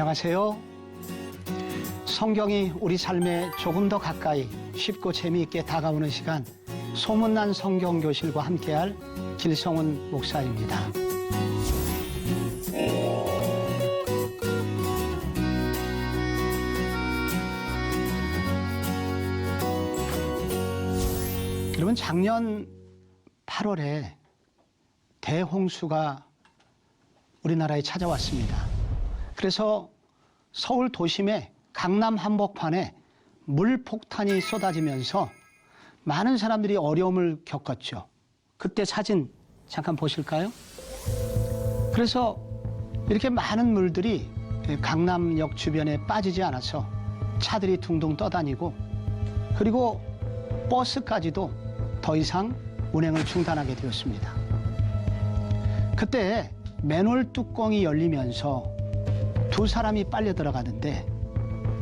안녕하세요. 성경이 우리 삶에 조금 더 가까이 쉽고 재미있게 다가오는 시간, 소문난 성경교실과 함께할 길성훈 목사입니다. 여러분, 작년 8월에 대홍수가 우리나라에 찾아왔습니다. 그래서 서울 도심의 강남 한복판에 물폭탄이 쏟아지면서 많은 사람들이 어려움을 겪었죠. 그때 사진 잠깐 보실까요? 그래서 이렇게 많은 물들이 강남역 주변에 빠지지 않아서 차들이 둥둥 떠다니고, 그리고 버스까지도 더 이상 운행을 중단하게 되었습니다. 그때 맨홀 뚜껑이 열리면서 두 사람이 빨려 들어가는데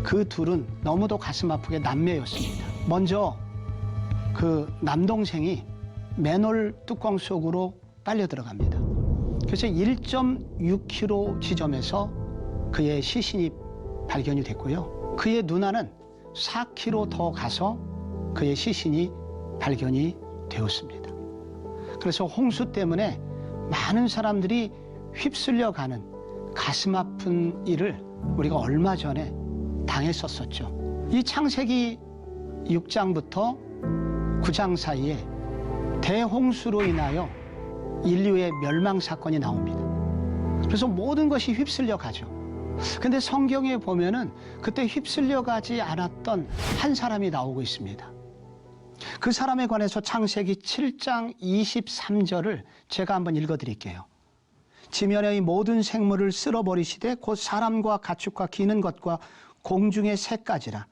그 둘은 너무도 가슴 아프게 남매였습니다. 먼저 그 남동생이 맨홀 뚜껑 속으로 빨려 들어갑니다. 그래서 1.6km 지점에서 그의 시신이 발견이 됐고요. 그의 누나는 4km 더 가서 그의 시신이 발견이 되었습니다. 그래서 홍수 때문에 많은 사람들이 휩쓸려가는 가슴 아픈 일을 우리가 얼마 전에 당했었죠. 이 창세기 6장부터 9장 사이에 대홍수로 인하여 인류의 멸망 사건이 나옵니다. 그래서 모든 것이 휩쓸려 가죠. 근데 성경에 보면은 그때 휩쓸려 가지 않았던 한 사람이 나오고 있습니다. 그 사람에 관해서 창세기 7장 23절을 제가 한번 읽어 드릴게요. 지면의 모든 생물을 쓸어버리시되 곧 사람과 가축과 기는 것과 공중의 새까지라.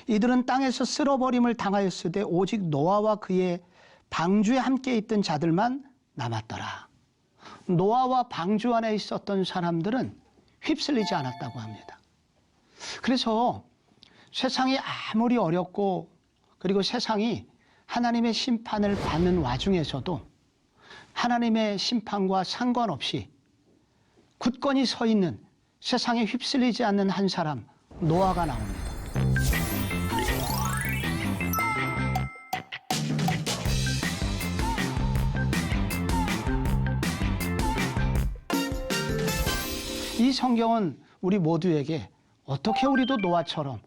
이들은 땅에서 쓸어버림을 당하였으되 오직 노아와 그의 방주에 함께 있던 자들만 남았더라. 노아와 방주 안에 있었던 사람들은 휩쓸리지 않았다고 합니다. 그래서 세상이 아무리 어렵고, 그리고 세상이 하나님의 심판을 받는 와중에서도 하나님의 심판과 상관없이 굳건히 서 있는, 세상에 휩쓸리지 않는 한 사람, 노아가 나옵니다. 이 성경은 우리 모두에게 어떻게 우리도 노아처럼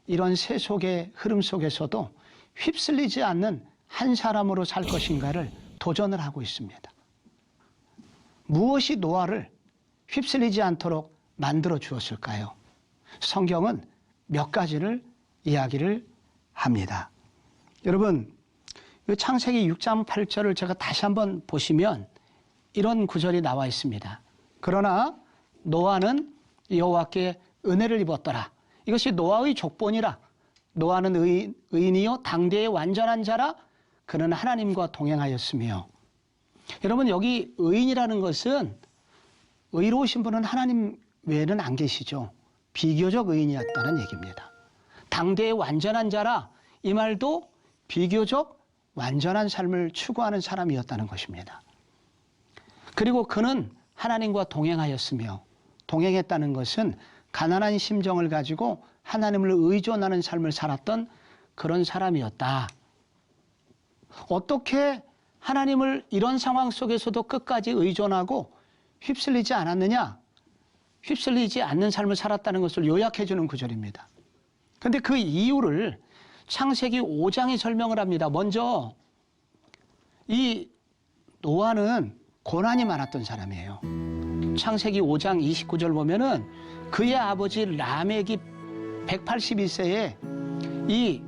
이런 세속의 흐름 속에서도 휩쓸리지 않는 한 사람으로 살 것인가를 도전을 하고 있습니다. 무엇이 노아를 휩쓸리지 않도록 만들어 주었을까요? 성경은 몇 가지를 이야기를 합니다. 여러분, 창세기 6장 8절을 제가 다시 한번 보시면 이런 구절이 나와 있습니다. 그러나 노아는 여호와께 은혜를 입었더라. 이것이 노아의 족본이라. 노아는 의인이요 당대의 완전한 자라. 그는 하나님과 동행하였으며. 여러분, 여기 의인이라는 것은 의로우신 분은 하나님 외에는 안 계시죠. 비교적 의인이었다는 얘기입니다. 당대의 완전한 자라, 이 말도 비교적 완전한 삶을 추구하는 사람이었다는 것입니다. 그리고 그는 하나님과 동행하였으며, 동행했다는 것은 가난한 심정을 가지고 하나님을 의존하는 삶을 살았던 그런 사람이었다. 어떻게 하나님을 이런 상황 속에서도 끝까지 의존하고 휩쓸리지 않았느냐? 휩쓸리지 않는 삶을 살았다는 것을 요약해 주는 구절입니다. 그런데 그 이유를 창세기 5장이 설명을 합니다. 먼저 이 노아는 고난이 많았던 사람이에요. 창세기 5장 29절 보면은 그의 아버지 라멕이 182세에 이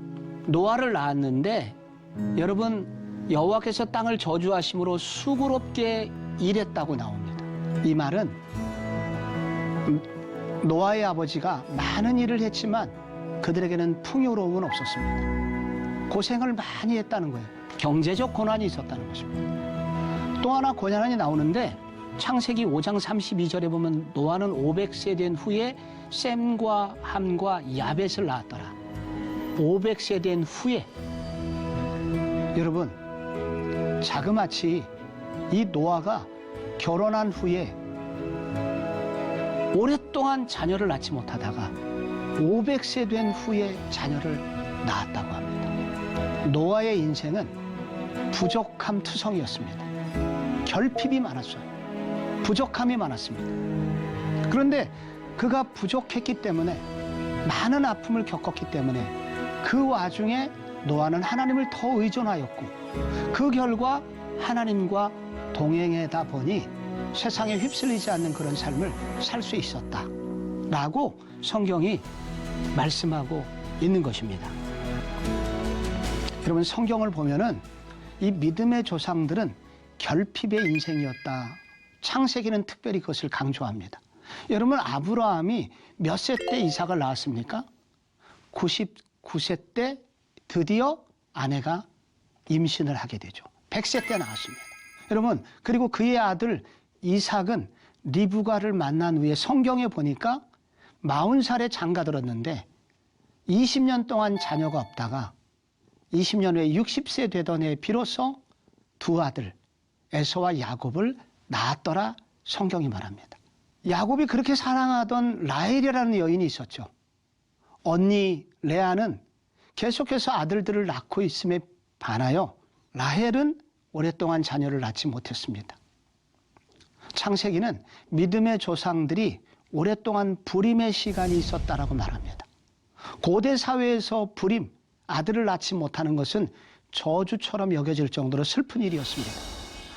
노아를 낳았는데, 여러분, 여호와께서 땅을 저주하심으로 수고롭게 일했다고 나옵니다. 이 말은 노아의 아버지가 많은 일을 했지만 그들에게는 풍요로움은 없었습니다. 고생을 많이 했다는 거예요. 경제적 고난이 있었다는 것입니다. 또 하나 고난이 나오는데 창세기 5장 32절에 보면 노아는 500세 된 후에 셈과 함과 야벳을 낳았더라. 500세 된 후에. 여러분, 자그마치 이 노아가 결혼한 후에 오랫동안 자녀를 낳지 못하다가 500세 된 후에 자녀를 낳았다고 합니다. 노아의 인생은 부족함 투성이었습니다. 결핍이 많았어요. 부족함이 많았습니다. 그런데 그가 부족했기 때문에 많은 아픔을 겪었기 때문에 그 와중에 노아는 하나님을 더 의존하였고 그 결과 하나님과 동행하다 보니 세상에 휩쓸리지 않는 그런 삶을 살 수 있었다라고 성경이 말씀하고 있는 것입니다. 여러분, 성경을 보면은 이 믿음의 조상들은 결핍의 인생이었다. 창세기는 특별히 그것을 강조합니다. 여러분, 아브라함이 몇 세 때 이삭을 낳았습니까? 99세 때 드디어 아내가 임신을 하게 되죠. 100세 때 낳았습니다. 여러분, 그리고 그의 아들 이삭은 리브가를 만난 후에 성경에 보니까 40살에 장가들었는데 20년 동안 자녀가 없다가 20년 후에 60세 되던 해에 비로소 두 아들 에서와 야곱을 낳았더라 성경이 말합니다. 야곱이 그렇게 사랑하던 라헬이라는 여인이 있었죠. 언니 레아는 계속해서 아들들을 낳고 있음에 반하여 라헬은 오랫동안 자녀를 낳지 못했습니다. 창세기는 믿음의 조상들이 오랫동안 불임의 시간이 있었다라고 말합니다. 고대 사회에서 불임, 아들을 낳지 못하는 것은 저주처럼 여겨질 정도로 슬픈 일이었습니다.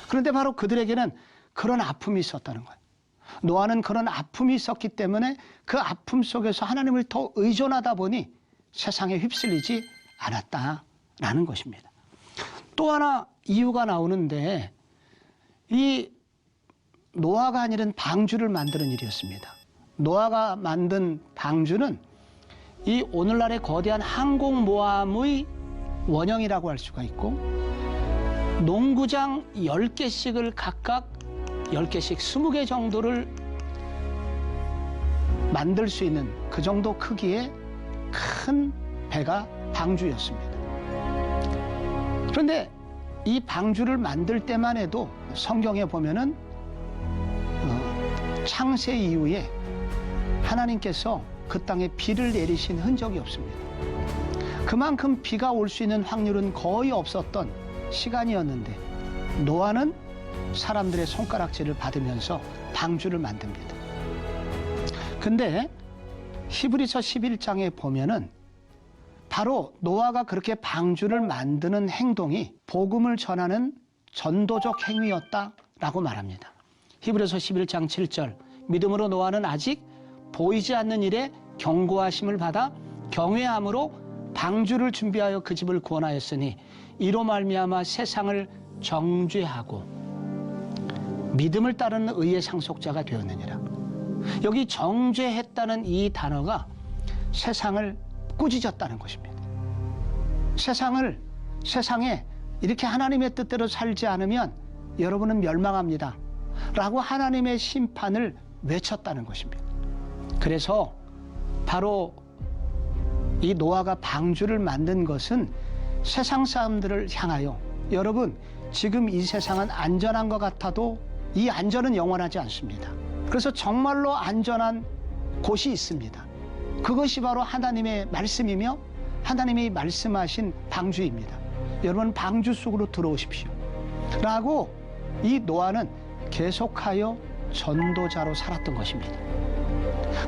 그런데 바로 그들에게는 그런 아픔이 있었다는 거예요. 노아는 그런 아픔이 있었기 때문에 그 아픔 속에서 하나님을 더 의존하다 보니 세상에 휩쓸리지 않았다라는 것입니다. 또 하나 이유가 나오는데 이 노아가 아니라 방주를 만드는 일이었습니다. 노아가 만든 방주는 이 오늘날의 거대한 항공모함의 원형이라고 할 수가 있고 농구장 10개씩을 각각 10개씩 20개 정도를 만들 수 있는 그 정도 크기의 큰 배가 방주였습니다. 그런데 이 방주를 만들 때만 해도 성경에 보면은 창세 이후에 하나님께서 그 땅에 비를 내리신 흔적이 없습니다. 그만큼 비가 올 수 있는 확률은 거의 없었던 시간이었는데 노아는 사람들의 손가락질을 받으면서 방주를 만듭니다. 근데 히브리서 11장에 보면은 바로 노아가 그렇게 방주를 만드는 행동이 복음을 전하는 전도적 행위였다라고 말합니다. 히브리서 11장 7절 믿음으로 노아는 아직 보이지 않는 일에 경고하심을 받아 경외함으로 방주를 준비하여 그 집을 구원하였으니 이로 말미암아 세상을 정죄하고 믿음을 따르는 의의 상속자가 되었느니라. 여기 정죄했다는 이 단어가 세상을 꾸짖었다는 것입니다. 세상에 이렇게 하나님의 뜻대로 살지 않으면 여러분은 멸망합니다 라고 하나님의 심판을 외쳤다는 것입니다. 그래서 바로 이 노아가 방주를 만든 것은 세상 사람들을 향하여 여러분 지금 이 세상은 안전한 것 같아도 이 안전은 영원하지 않습니다. 그래서 정말로 안전한 곳이 있습니다. 그것이 바로 하나님의 말씀이며 하나님이 말씀하신 방주입니다. 여러분 방주 속으로 들어오십시오 라고 이 노아는 계속하여 전도자로 살았던 것입니다.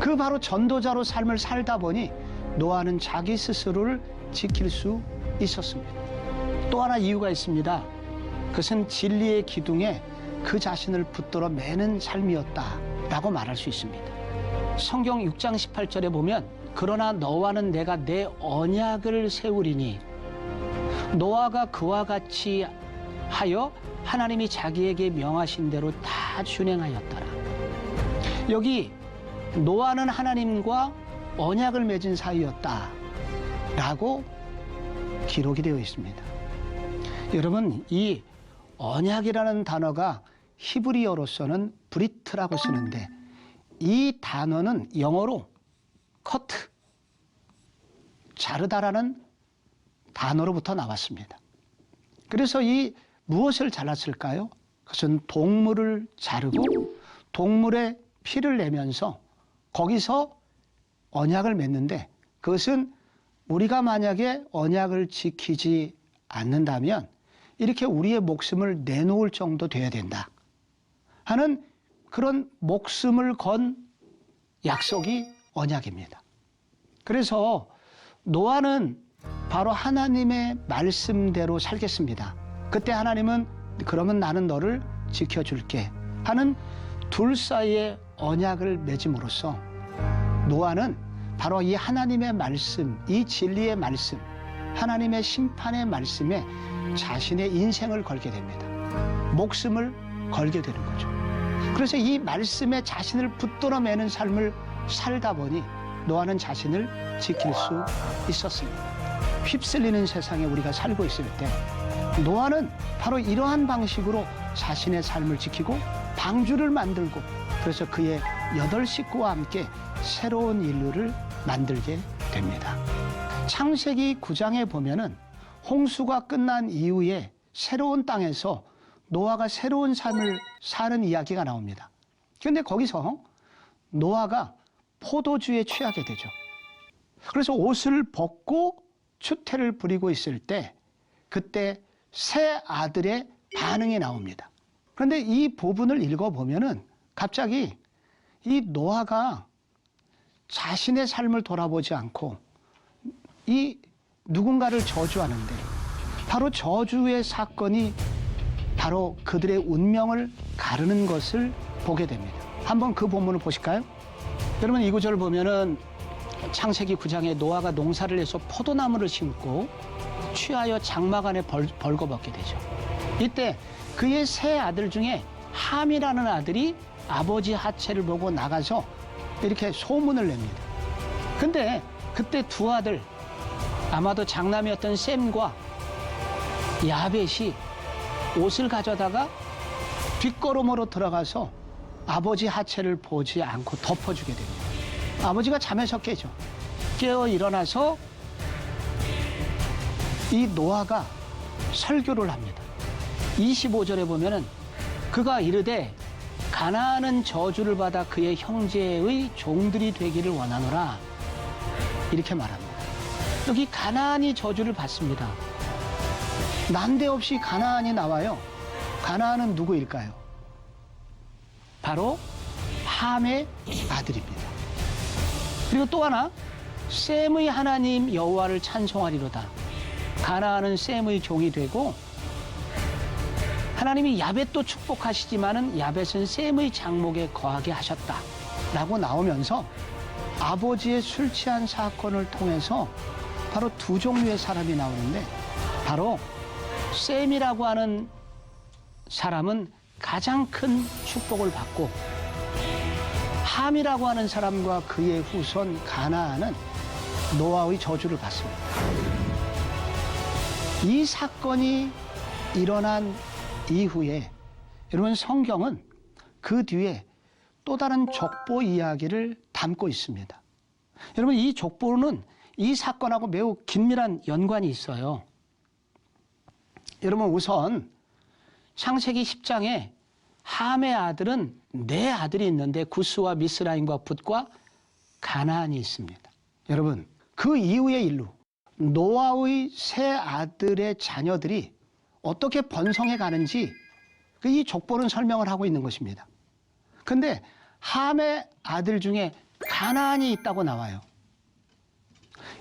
그 바로 전도자로 삶을 살다 보니 노아는 자기 스스로를 지킬 수 있었습니다. 또 하나 이유가 있습니다. 그것은 진리의 기둥에 그 자신을 붙들어 매는 삶이었다라고 말할 수 있습니다. 성경 6장 18절에 보면 그러나 너와는 내가 내 언약을 세우리니 노아가 그와 같이 하여 하나님이 자기에게 명하신 대로 다 준행하였더라. 여기 노아는 하나님과 언약을 맺은 사이였다라고 기록이 되어 있습니다. 여러분 이 언약이라는 단어가 히브리어로서는 브리트라고 쓰는데 이 단어는 영어로 커트, 자르다라는 단어로부터 나왔습니다. 그래서 이 무엇을 잘랐을까요? 그것은 동물을 자르고 동물의 피를 내면서 거기서 언약을 맺는데 그것은 우리가 만약에 언약을 지키지 않는다면 이렇게 우리의 목숨을 내놓을 정도 돼야 된다 하는 그런 목숨을 건 약속이 언약입니다. 그래서 노아는 바로 하나님의 말씀대로 살겠습니다. 그때 하나님은 그러면 나는 너를 지켜줄게 하는 둘 사이에 언약을 맺음으로써 노아는 바로 이 하나님의 말씀, 이 진리의 말씀, 하나님의 심판의 말씀에 자신의 인생을 걸게 됩니다. 목숨을 걸게 되는 거죠. 그래서 이 말씀에 자신을 붙들어 매는 삶을 살다 보니 노아는 자신을 지킬 수 있었습니다. 휩쓸리는 세상에 우리가 살고 있을 때 노아는 바로 이러한 방식으로 자신의 삶을 지키고 방주를 만들고 그래서 그의 8 식구와 함께 새로운 인류를 만들게 됩니다. 창세기 9장에 보면은 홍수가 끝난 이후에 새로운 땅에서 노아가 새로운 삶을 사는 이야기가 나옵니다. 그런데 거기서 노아가 포도주에 취하게 되죠. 그래서 옷을 벗고 추태를 부리고 있을 때 그때 세 아들의 반응이 나옵니다. 그런데 이 부분을 읽어보면은 갑자기 이 노아가 자신의 삶을 돌아보지 않고 이 누군가를 저주하는데 바로 저주의 사건이 바로 그들의 운명을 가르는 것을 보게 됩니다. 한번 그 본문을 보실까요? 여러분 이 구절을 보면은 창세기 9장에 노아가 농사를 해서 포도나무를 심고 취하여 장막 안에 벌거벗게 되죠. 이때 그의 세 아들 중에 함이라는 아들이 아버지 하체를 보고 나가서 이렇게 소문을 냅니다. 근데 그때 두 아들 아마도 장남이었던 셈과 야벳이 옷을 가져다가 뒷걸음으로 들어가서 아버지 하체를 보지 않고 덮어주게 됩니다. 아버지가 잠에서 깨죠. 깨어 일어나서 이 노아가 설교를 합니다. 25절에 보면은 그가 이르되 가나안은 저주를 받아 그의 형제의 종들이 되기를 원하노라 이렇게 말합니다. 여기 가나안이 저주를 받습니다. 난데없이 가나안이 나와요. 가나안은 누구일까요? 바로 함의 아들입니다. 그리고 또 하나 셈의 하나님 여호와를 찬송하리로다. 가나안은 셈의 종이 되고 하나님이 야벳도 축복하시지만은 야벳은 셈의 장목에 거하게 하셨다라고 나오면서 아버지의 술 취한 사건을 통해서 바로 두 종류의 사람이 나오는데 바로 셈이라고 하는 사람은 가장 큰 축복을 받고 함이라고 하는 사람과 그의 후손 가나안은 노아의 저주를 받습니다. 이 사건이 일어난 이후에 여러분 성경은 그 뒤에 또 다른 족보 이야기를 담고 있습니다. 여러분 이 족보는 이 사건하고 매우 긴밀한 연관이 있어요. 여러분 우선 창세기 10장에 함의 아들은 4아들이 있는데 구스와 미스라임과 붓과 가나안이 있습니다. 여러분 그 이후의 인류 노아의 3아들의 자녀들이 어떻게 번성해 가는지 이 족보는 설명을 하고 있는 것입니다. 그런데 함의 아들 중에 가나안이 있다고 나와요.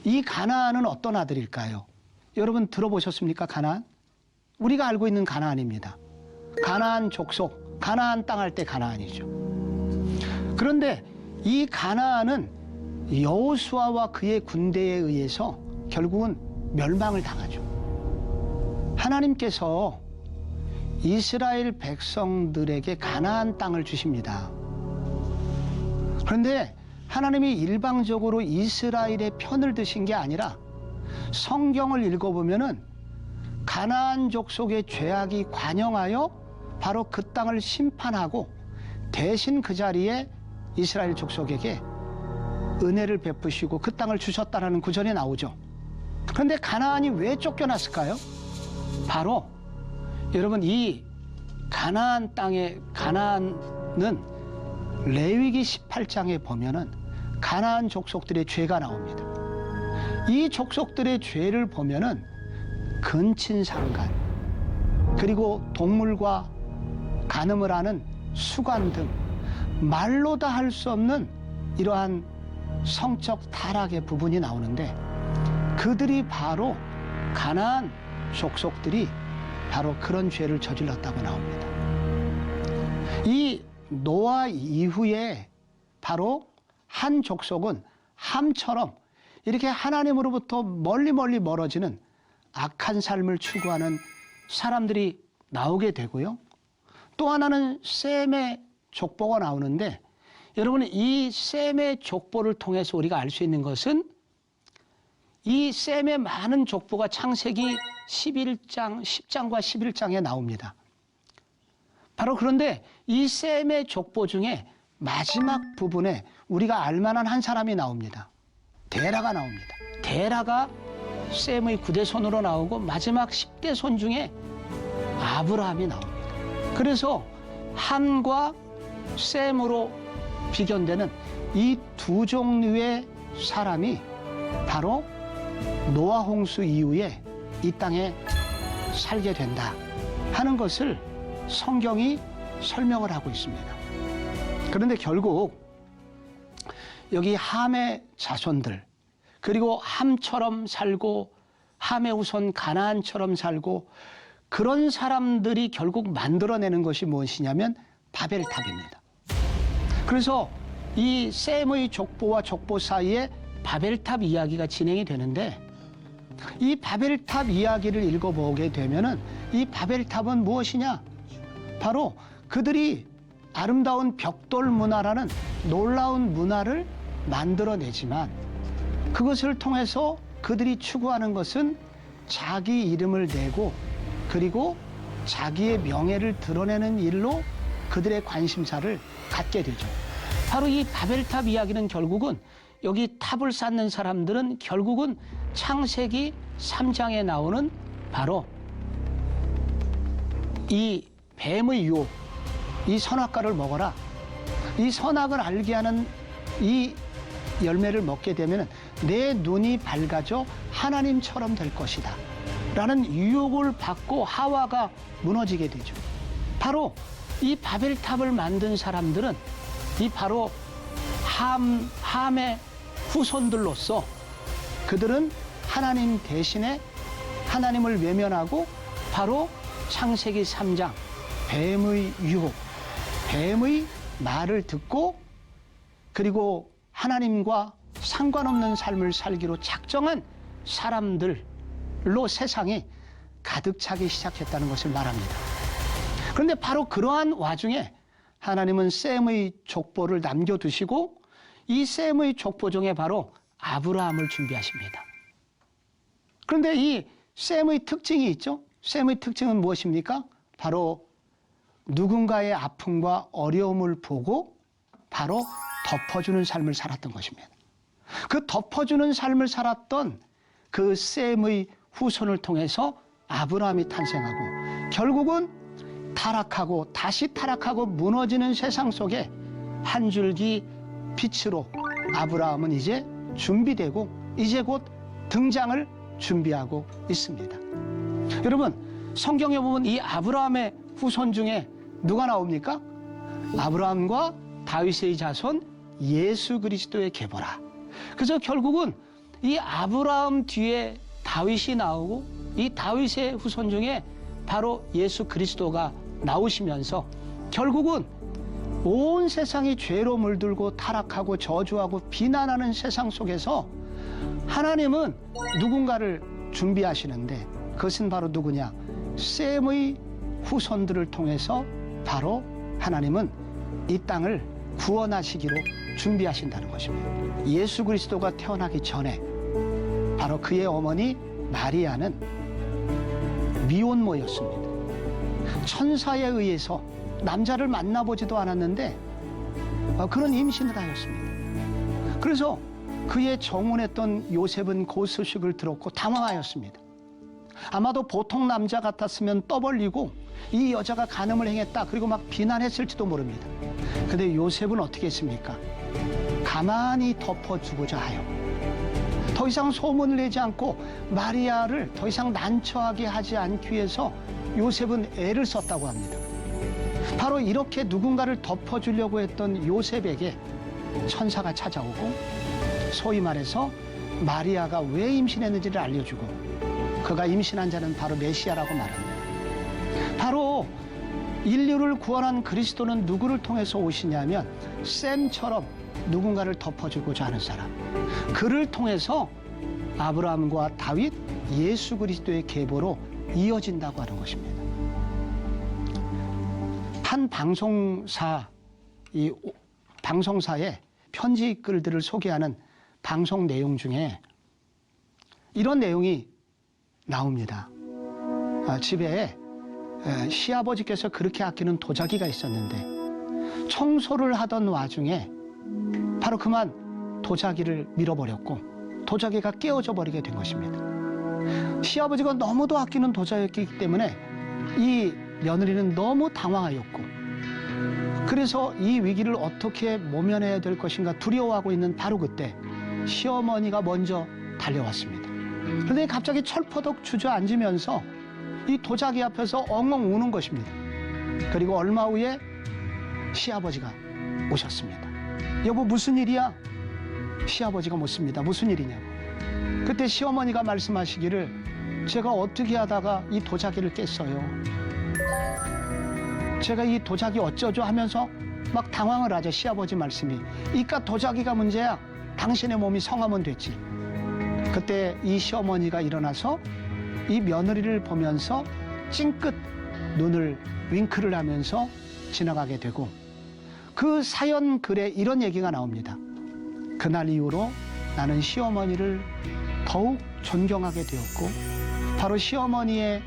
이 가나안은 어떤 아들일까요? 여러분 들어보셨습니까? 가나안? 우리가 알고 있는 가나안입니다. 가나안 족속, 가나안 땅 할 때 가나안이죠. 그런데 이 가나안은 여호수아와 그의 군대에 의해서 결국은 멸망을 당하죠. 하나님께서 이스라엘 백성들에게 가나안 땅을 주십니다. 그런데 하나님이 일방적으로 이스라엘의 편을 드신 게 아니라 성경을 읽어보면은 가나안 족속의 죄악이 관영하여 바로 그 땅을 심판하고 대신 그 자리에 이스라엘 족속에게 은혜를 베푸시고 그 땅을 주셨다라는 구절이 나오죠. 그런데 가나안이 왜 쫓겨났을까요? 바로 여러분 이 가나안 땅의 가나안은 레위기 18장에 보면은 가나안 족속들의 죄가 나옵니다. 이 족속들의 죄를 보면은 근친상간, 그리고 동물과 간음을 하는 수관 등 말로 다 할 수 없는 이러한 성적 타락의 부분이 나오는데, 그들이 바로 가나안 족속들이 바로 그런 죄를 저질렀다고 나옵니다. 이 노아 이후에 바로 한 족속은 함처럼 이렇게 하나님으로부터 멀리 멀어지는 악한 삶을 추구하는 사람들이 나오게 되고요. 또 하나는 셈의 족보가 나오는데, 여러분, 이 셈의 족보를 통해서 우리가 알 수 있는 것은 이 셈의 많은 족보가 창세기 10장과 11장에 나옵니다. 바로 그런데 이 셈의 족보 중에 마지막 부분에 우리가 알만한 한 사람이 나옵니다. 데라가 나옵니다. 데라가 셈의 9대 손으로 나오고 마지막 10대 손 중에 아브라함이 나옵니다. 그래서 함과 셈으로 비견되는 이 두 종류의 사람이 바로 노아 홍수 이후에 이 땅에 살게 된다 하는 것을 성경이 설명을 하고 있습니다. 그런데 결국 여기 함의 자손들, 그리고 함처럼 살고 함의 후손 가나안처럼 살고 그런 사람들이 결국 만들어내는 것이 무엇이냐면 바벨탑입니다. 그래서 이 셈의 족보와 족보 사이에 바벨탑 이야기가 진행이 되는데, 이 바벨탑 이야기를 읽어보게 되면은 이 바벨탑은 무엇이냐? 바로 그들이 아름다운 벽돌 문화라는 놀라운 문화를 만들어내지만, 그것을 통해서 그들이 추구하는 것은 자기 이름을 내고 그리고 자기의 명예를 드러내는 일로 그들의 관심사를 갖게 되죠. 바로 이 바벨탑 이야기는 결국은 여기 탑을 쌓는 사람들은 결국은 창세기 3장에 나오는 바로 이 뱀의 유혹, 이 선악과를 먹어라, 이 선악을 알게 하는 이 열매를 먹게 되면 내 눈이 밝아져 하나님처럼 될 것이다 라는 유혹을 받고 하와가 무너지게 되죠. 바로 이 바벨탑을 만든 사람들은 이 바로 함의 후손들로서 그들은 하나님 대신에 하나님을 외면하고 바로 창세기 3장 뱀의 유혹, 뱀의 말을 듣고 그리고 하나님과 상관없는 삶을 살기로 작정한 사람들로 세상이 가득 차기 시작했다는 것을 말합니다. 그런데 바로 그러한 와중에 하나님은 셈의 족보를 남겨두시고 이 셈의 족보 중에 바로 아브라함을 준비하십니다. 그런데 이 셈의 특징이 있죠. 셈의 특징은 무엇입니까? 바로 누군가의 아픔과 어려움을 보고 바로 덮어주는 삶을 살았던 것입니다. 그 덮어주는 삶을 살았던 그 셈의 후손을 통해서 아브라함이 탄생하고 결국은 타락하고 다시 타락하고 무너지는 세상 속에 한 줄기 빛으로 아브라함은 이제 준비되고 이제 곧 등장을 준비하고 있습니다. 여러분, 성경에 보면 이 아브라함의 후손 중에 누가 나옵니까? 아브라함과 다윗의 자손 예수 그리스도의 계보라. 그래서 결국은 이 아브라함 뒤에 다윗이 나오고 이 다윗의 후손 중에 바로 예수 그리스도가 나오시면서 결국은 온 세상이 죄로 물들고 타락하고 저주하고 비난하는 세상 속에서 하나님은 누군가를 준비하시는데 그것은 바로 누구냐? 셈의 후손들을 통해서 바로 하나님은 이 땅을 구원하시기로 준비하신다는 것입니다. 예수 그리스도가 태어나기 전에 바로 그의 어머니 마리아는 미혼모였습니다. 천사에 의해서 남자를 만나보지도 않았는데 그런 임신을 하였습니다. 그래서 그의 정혼했던 요셉은 그 소식을 들었고 당황하였습니다. 아마도 보통 남자 같았으면 떠벌리고 이 여자가 간음을 행했다 그리고 막 비난했을지도 모릅니다. 근데 요셉은 어떻게 했습니까? 가만히 덮어주고자 하여 더 이상 소문을 내지 않고 마리아를 더 이상 난처하게 하지 않기 위해서 요셉은 애를 썼다고 합니다. 바로 이렇게 누군가를 덮어주려고 했던 요셉에게 천사가 찾아오고 소위 말해서 마리아가 왜 임신했는지를 알려주고 그가 임신한 자는 바로 메시아라고 말합니다. 바로 인류를 구원한 그리스도는 누구를 통해서 오시냐면 샘처럼 누군가를 덮어주고자 하는 사람, 그를 통해서 아브라함과 다윗, 예수 그리스도의 계보로 이어진다고 하는 것입니다. 한 방송사의 편지 글들을 소개하는 방송 내용 중에 이런 내용이 나옵니다. 집에 시아버지께서 그렇게 아끼는 도자기가 있었는데 청소를 하던 와중에 바로 그만 도자기를 밀어버렸고 도자기가 깨어져 버리게 된 것입니다. 시아버지가 너무도 아끼는 도자기였기 때문에 이 며느리는 너무 당황하였고 그래서 이 위기를 어떻게 모면해야 될 것인가 두려워하고 있는 바로 그때 시어머니가 먼저 달려왔습니다. 그런데 갑자기 철퍼덕 주저앉으면서 이 도자기 앞에서 엉엉 우는 것입니다. 그리고 얼마 후에 시아버지가 오셨습니다. 여보 무슨 일이야? 시아버지가 묻습니다. 무슨 일이냐고. 그때 시어머니가 말씀하시기를 제가 어떻게 하다가 이 도자기를 깼어요. 제가 이 도자기 어쩌죠 하면서 막 당황을 하죠. 시아버지 말씀이. 이깟 도자기가 문제야. 당신의 몸이 성하면 됐지. 그때 이 시어머니가 일어나서 이 며느리를 보면서 찡긋 눈을 윙크를 하면서 지나가게 되고 그 사연 글에 이런 얘기가 나옵니다. 그날 이후로 나는 시어머니를 더욱 존경하게 되었고 바로 시어머니와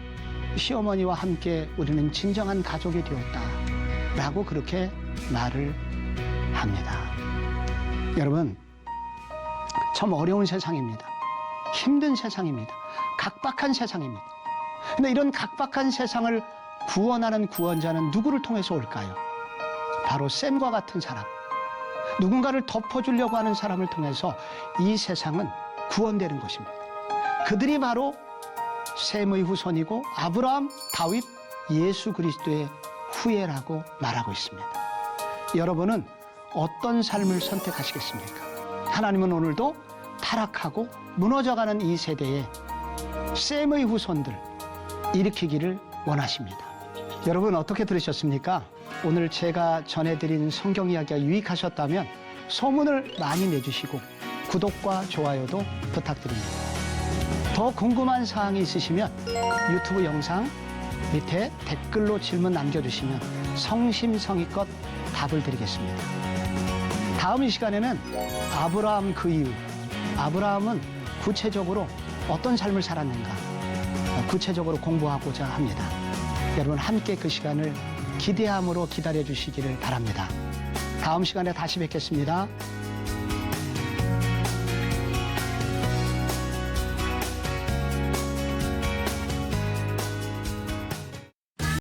함께 우리는 진정한 가족이 되었다 라고 그렇게 말을 합니다. 여러분 참 어려운 세상입니다. 힘든 세상입니다. 각박한 세상입니다. 근데 이런 각박한 세상을 구원하는 구원자는 누구를 통해서 올까요? 바로 샘과 같은 사람, 누군가를 덮어주려고 하는 사람을 통해서 이 세상은 구원되는 것입니다. 그들이 바로 샘의 후손이고 아브라함, 다윗, 예수 그리스도의 후예라고 말하고 있습니다. 여러분은 어떤 삶을 선택하시겠습니까? 하나님은 오늘도 타락하고 무너져가는 이 세대에 샘의 후손들 일으키기를 원하십니다. 여러분 어떻게 들으셨습니까? 오늘 제가 전해드린 성경 이야기가 유익하셨다면 소문을 많이 내주시고 구독과 좋아요도 부탁드립니다. 더 궁금한 사항이 있으시면 유튜브 영상 밑에 댓글로 질문 남겨주시면 성심성의껏 답을 드리겠습니다. 다음 이 시간에는 아브라함 그 이후, 아브라함은 구체적으로 어떤 삶을 살았는가 구체적으로 공부하고자 합니다. 여러분 함께 그 시간을 기대함으로 기다려 주시기를 바랍니다. 다음 시간에 다시 뵙겠습니다.